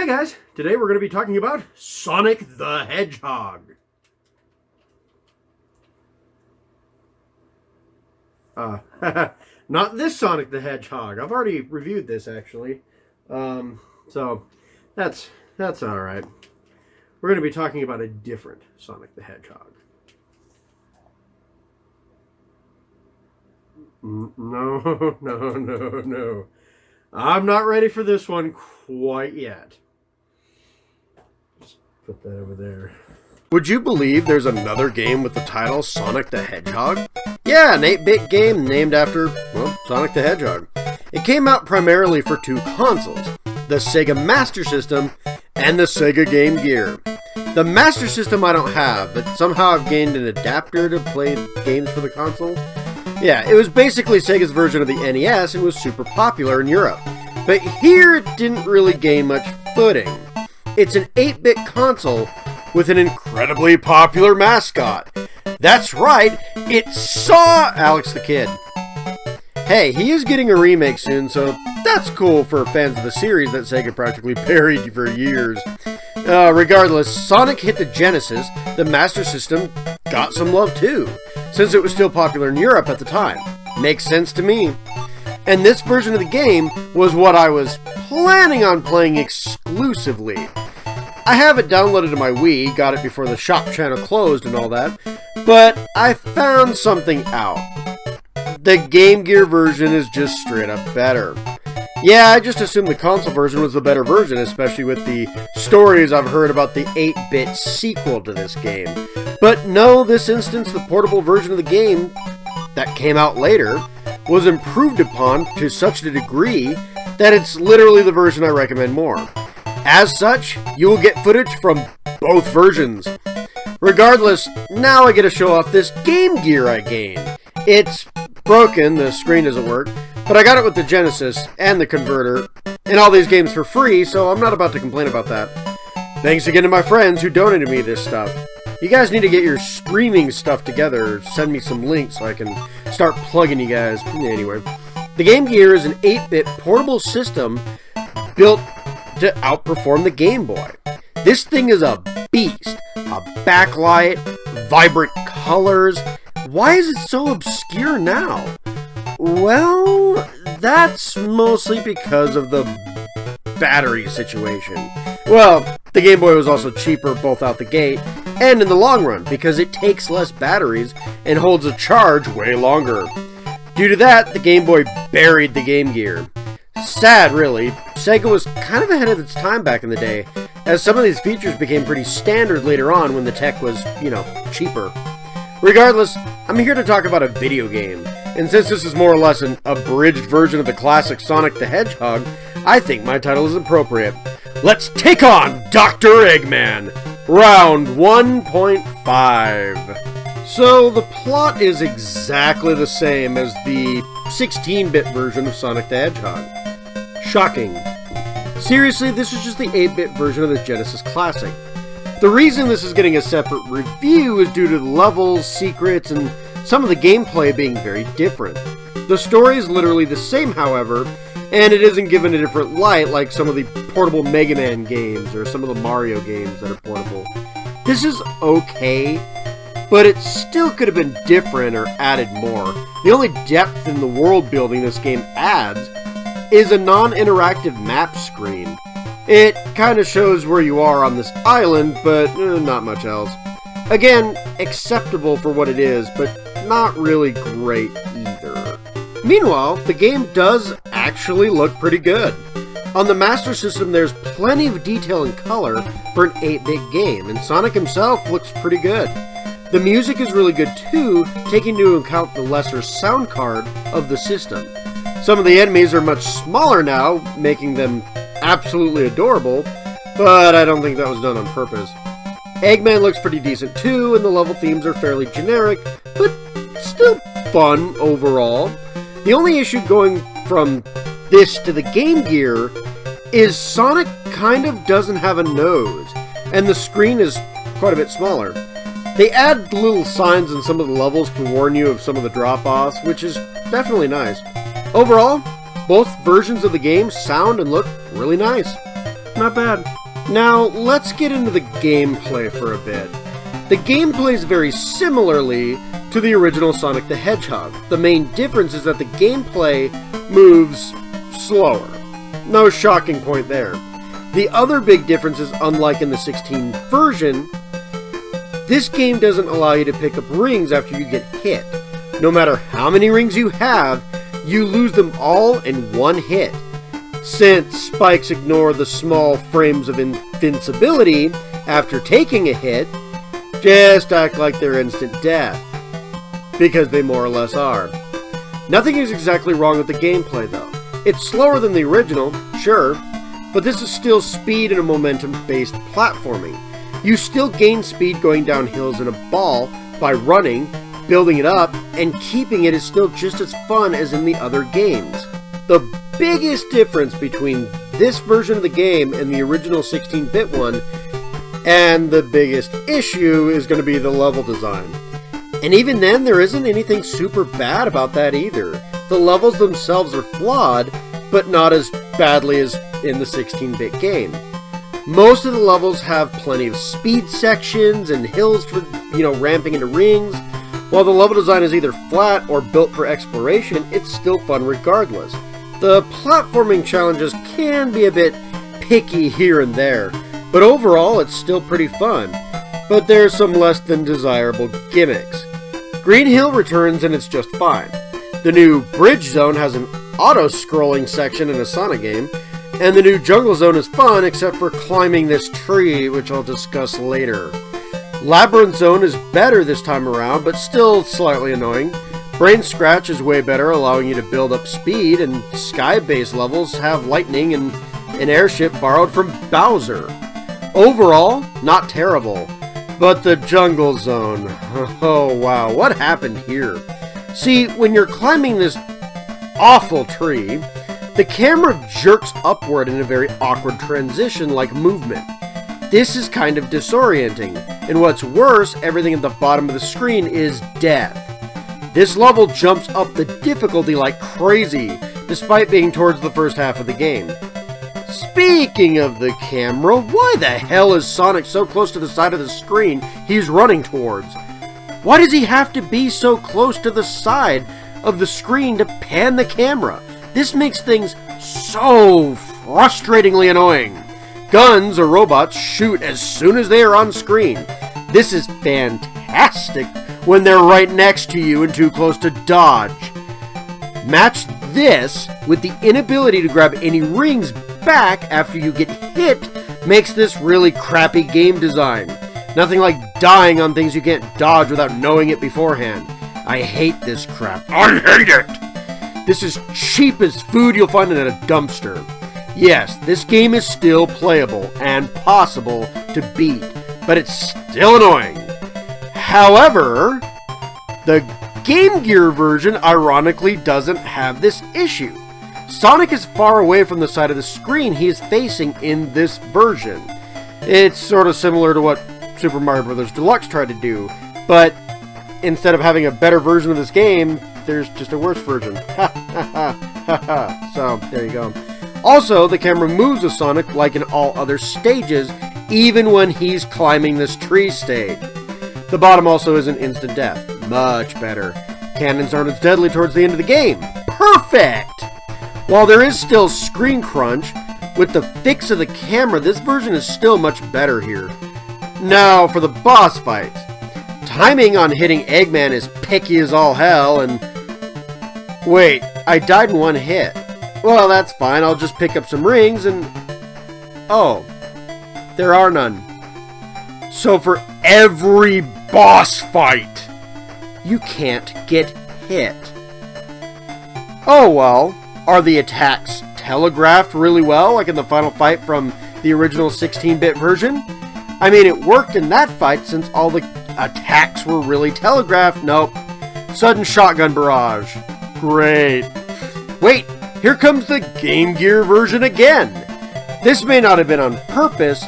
Hi guys, today we're going to be talking about Sonic the Hedgehog. Not this Sonic the Hedgehog. I've already reviewed this actually. So that's alright. We're going to be talking about a different Sonic the Hedgehog. No. I'm not ready for this one quite yet. Just put that over there. Would you believe there's another game with the title Sonic the Hedgehog? Yeah, an 8-bit game named after, well, Sonic the Hedgehog. It came out primarily for two consoles, the Sega Master System and the Sega Game Gear. The Master System I don't have, but somehow I've gained an adapter to play games for the console. Yeah, it was basically Sega's version of the NES and was super popular in Europe. But here it didn't really gain much footing. It's an 8-bit console with an incredibly popular mascot. That's right, it's Alex the Kid. Hey, he is getting a remake soon, so that's cool for fans of the series that Sega practically buried for years. Regardless, Sonic hit the Genesis. The Master System got some love too, since it was still popular in Europe at the time. Makes sense to me. And this version of the game was what I was planning on playing exclusively. I have it downloaded to my Wii, got it before the shop channel closed and all that, but I found something out. The Game Gear version is just straight up better. Yeah, I just assumed the console version was the better version, especially with the stories I've heard about the 8-bit sequel to this game. But no, this instance, the portable version of the game that came out later was improved upon to such a degree that it's literally the version I recommend more. As such, you will get footage from both versions. Regardless, now I get to show off this Game Gear I gained. It's broken, the screen doesn't work, but I got it with the Genesis and the converter and all these games for free, so I'm not about to complain about that. Thanks again to my friends who donated me this stuff. You guys need to get your streaming stuff together, send me some links so I can start plugging you guys. Anyway, the Game Gear is an 8-bit portable system built to outperform the Game Boy. This thing is a beast. A backlight, vibrant colors. Why is it so obscure now? Well, that's mostly because of the battery situation. Well, the Game Boy was also cheaper both out the gate and in the long run because it takes less batteries and holds a charge way longer. Due to that, the Game Boy buried the Game Gear. Sad, really. Sega was kind of ahead of its time back in the day, as some of these features became pretty standard later on when the tech was, cheaper. Regardless, I'm here to talk about a video game, and since this is more or less an abridged version of the classic Sonic the Hedgehog, I think my title is appropriate. Let's take on Dr. Eggman! Round 1.5. So, the plot is exactly the same as the 16-bit version of Sonic the Hedgehog. Shocking. Seriously, this is just the 8-bit version of the Genesis Classic. The reason this is getting a separate review is due to the levels, secrets, and some of the gameplay being very different. The story is literally the same, however, and it isn't given a different light like some of the portable Mega Man games or some of the Mario games that are portable. This is okay, but it still could have been different or added more. The only depth in the world building this game adds is a non-interactive map screen. It kind of shows where you are on this island, but not much else. Again, acceptable for what it is, but not really great either. Meanwhile, the game does actually look pretty good. On the Master System, there's plenty of detail and color for an 8-bit game, and Sonic himself looks pretty good. The music is really good too, taking into account the lesser sound card of the system. Some of the enemies are much smaller now, making them absolutely adorable, but I don't think that was done on purpose. Eggman looks pretty decent too, and the level themes are fairly generic, but still fun overall. The only issue going from this to the Game Gear is Sonic kind of doesn't have a nose, and the screen is quite a bit smaller. They add little signs in some of the levels to warn you of some of the drop-offs, which is definitely nice. Overall, both versions of the game sound and look really nice. not bad. Now, let's get into the gameplay for a bit. The gameplay is very similarly to the original Sonic the Hedgehog. The main difference is that the gameplay moves slower. No shocking point there. The other big difference is, unlike in the 16 version, this game doesn't allow you to pick up rings after you get hit. No matter how many rings you have, you lose them all in one hit. Since spikes ignore the small frames of invincibility after taking a hit, just act like they're instant death. Because they more or less are. Nothing is exactly wrong with the gameplay though. It's slower than the original, sure, but this is still speed and a momentum-based platforming. You still gain speed going down hills in a ball by running, building it up, and keeping it is still just as fun as in the other games. The biggest difference between this version of the game and the original 16-bit one, and the biggest issue, is going to be the level design. And even then, there isn't anything super bad about that either. The levels themselves are flawed, but not as badly as in the 16-bit game. Most of the levels have plenty of speed sections and hills for, ramping into rings. While the level design is either flat or built for exploration, it's still fun regardless. The platforming challenges can be a bit picky here and there, but overall it's still pretty fun. But there's some less than desirable gimmicks. Green Hill returns and it's just fine. The new Bridge Zone has an auto-scrolling section in a Sonic game, and the new Jungle Zone is fun except for climbing this tree, which I'll discuss later. Labyrinth Zone is better this time around, but still slightly annoying. Brain Scratch is way better, allowing you to build up speed, and Sky-based levels have lightning and an airship borrowed from Bowser. Overall, not terrible. But the Jungle Zone, oh wow, what happened here? See, when you're climbing this awful tree, the camera jerks upward in a very awkward transition-like movement. This is kind of disorienting, and what's worse, everything at the bottom of the screen is death. This level jumps up the difficulty like crazy, despite being towards the first half of the game. Speaking of the camera, why the hell is Sonic so close to the side of the screen he's running towards? Why does he have to be so close to the side of the screen to pan the camera? This makes things so frustratingly annoying. Guns or robots shoot as soon as they are on screen. This is fantastic when they're right next to you and too close to dodge. Match this with the inability to grab any rings back after you get hit makes this really crappy game design. Nothing like dying on things you can't dodge without knowing it beforehand. I hate this crap. I hate it! This is cheap as food you'll find in a dumpster. Yes, this game is still playable and possible to beat, but it's still annoying. However, the Game Gear version ironically doesn't have this issue. Sonic is far away from the side of the screen he is facing in this version. It's sort of similar to what Super Mario Bros. Deluxe tried to do, but instead of having a better version of this game, there's just a worse version. So, there you go. Also, the camera moves with Sonic like in all other stages, even when he's climbing this tree stage. The bottom also isn't instant death. Much better. Cannons aren't as deadly towards the end of the game. Perfect! While there is still screen crunch, with the fix of the camera, this version is still much better here. Now, for the boss fights. Timing on hitting Eggman is picky as all hell, and... Wait, I died in one hit. Well, that's fine, I'll just pick up some rings and... Oh, there are none. So for every boss fight, you can't get hit. Oh well, are the attacks telegraphed really well, like in the final fight from the original 16-bit version? I mean, it worked in that fight since all the attacks were really telegraphed. Nope. Sudden shotgun barrage. Great. Wait, here comes the Game Gear version again. This may not have been on purpose,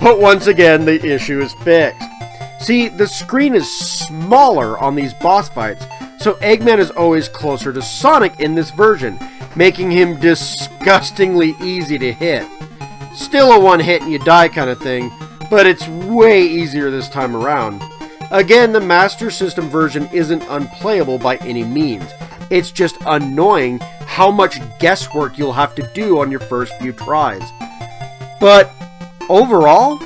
but once again, the issue is fixed. See, the screen is smaller on these boss fights, so Eggman is always closer to Sonic in this version, making him disgustingly easy to hit. Still a one hit and you die kind of thing, but it's way easier this time around. Again, the Master System version isn't unplayable by any means. It's just annoying how much guesswork you'll have to do on your first few tries. But overall,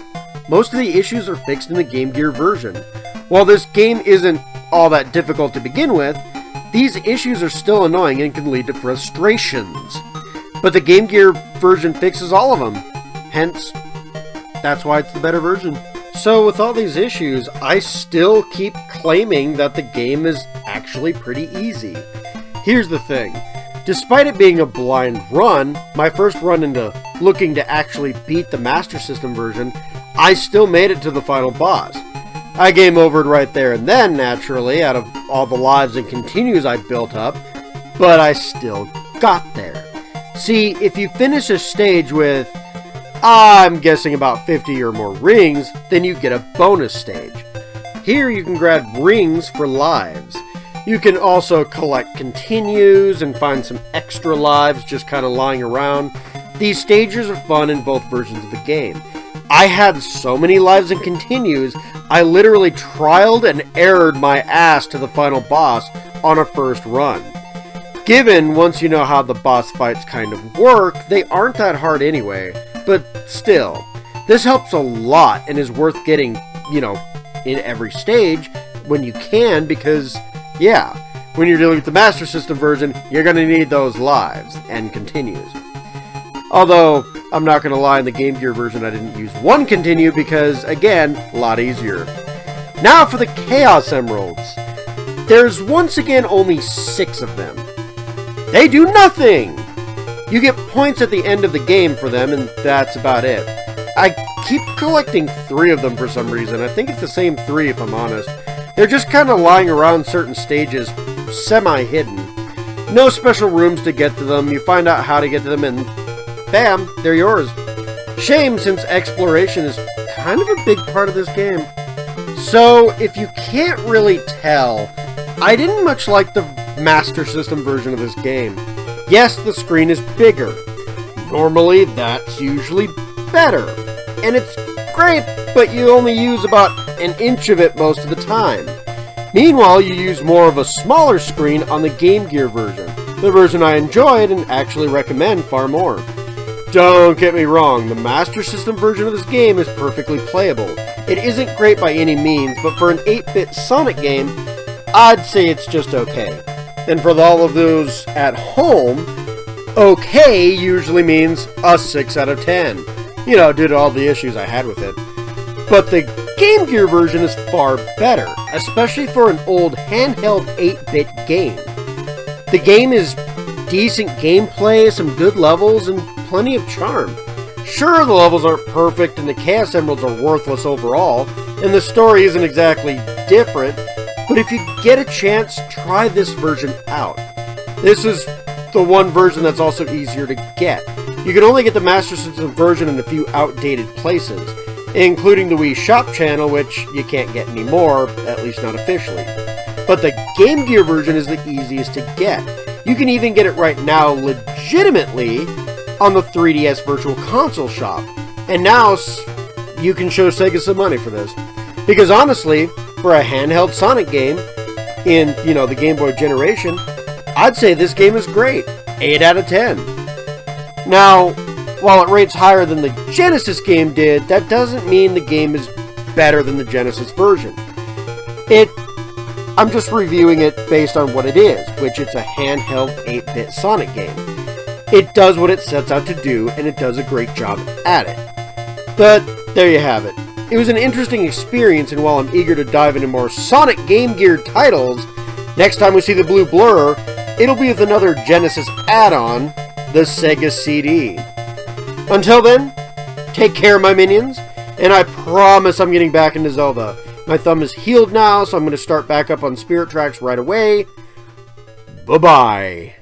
most of the issues are fixed in the Game Gear version. While this game isn't all that difficult to begin with, these issues are still annoying and can lead to frustrations. But the Game Gear version fixes all of them. Hence, that's why it's the better version. So with all these issues, I still keep claiming that the game is actually pretty easy. Here's the thing. Despite it being a blind run, my first run into looking to actually beat the Master System version, I still made it to the final boss. I game overed right there and then, naturally, out of all the lives and continues I built up, but I still got there. See, if you finish a stage with, I'm guessing about 50 or more rings, then you get a bonus stage. Here you can grab rings for lives. You can also collect continues and find some extra lives just kind of lying around. These stages are fun in both versions of the game. I had so many lives and continues, I literally trialed and errored my ass to the final boss on a first run. Given, once you know how the boss fights kind of work, they aren't that hard anyway, but still, this helps a lot and is worth getting, in every stage when you can, because, yeah, when you're dealing with the Master System version, you're going to need those lives and continues. Although, I'm not going to lie, in the Game Gear version I didn't use one continue because, again, a lot easier. Now for the Chaos Emeralds. There's once again only 6 of them. They do nothing! You get points at the end of the game for them, and that's about it. I keep collecting 3 of them for some reason. I think it's the same 3 if I'm honest. They're just kind of lying around certain stages, semi-hidden. No special rooms to get to them. You find out how to get to them and bam, they're yours. Shame, since exploration is kind of a big part of this game. So, if you can't really tell, I didn't much like the Master System version of this game. Yes, the screen is bigger. Normally, that's usually better. And it's great, but you only use about an inch of it most of the time. Meanwhile, you use more of a smaller screen on the Game Gear version, the version I enjoyed and actually recommend far more. Don't get me wrong, the Master System version of this game is perfectly playable. It isn't great by any means, but for an 8-bit Sonic game, I'd say it's just okay. And for all of those at home, okay usually means a 6 out of 10. Due to all the issues I had with it. But the Game Gear version is far better, especially for an old handheld 8-bit game. The game is decent gameplay, some good levels, and plenty of charm. Sure, the levels aren't perfect and the Chaos Emeralds are worthless overall, and the story isn't exactly different, but if you get a chance, try this version out. This is the one version that's also easier to get. You can only get the Master System version in a few outdated places, including the Wii Shop channel, which you can't get anymore, at least not officially. But the Game Gear version is the easiest to get. You can even get it right now legitimately on the 3DS Virtual Console shop. And now you can show Sega some money for this. Because honestly, for a handheld Sonic game in, the Game Boy generation, I'd say this game is great. 8 out of 10. Now, while it rates higher than the Genesis game did, that doesn't mean the game is better than the Genesis version. I'm just reviewing it based on what it is, which it's a handheld 8-bit Sonic game. It does what it sets out to do, and it does a great job at it. But there you have it. It was an interesting experience, and while I'm eager to dive into more Sonic Game Gear titles, next time we see the blue blur, it'll be with another Genesis add-on, the Sega CD. Until then, take care, my minions, and I promise I'm getting back into Zelda. My thumb is healed now, so I'm going to start back up on Spirit Tracks right away. Bye-bye.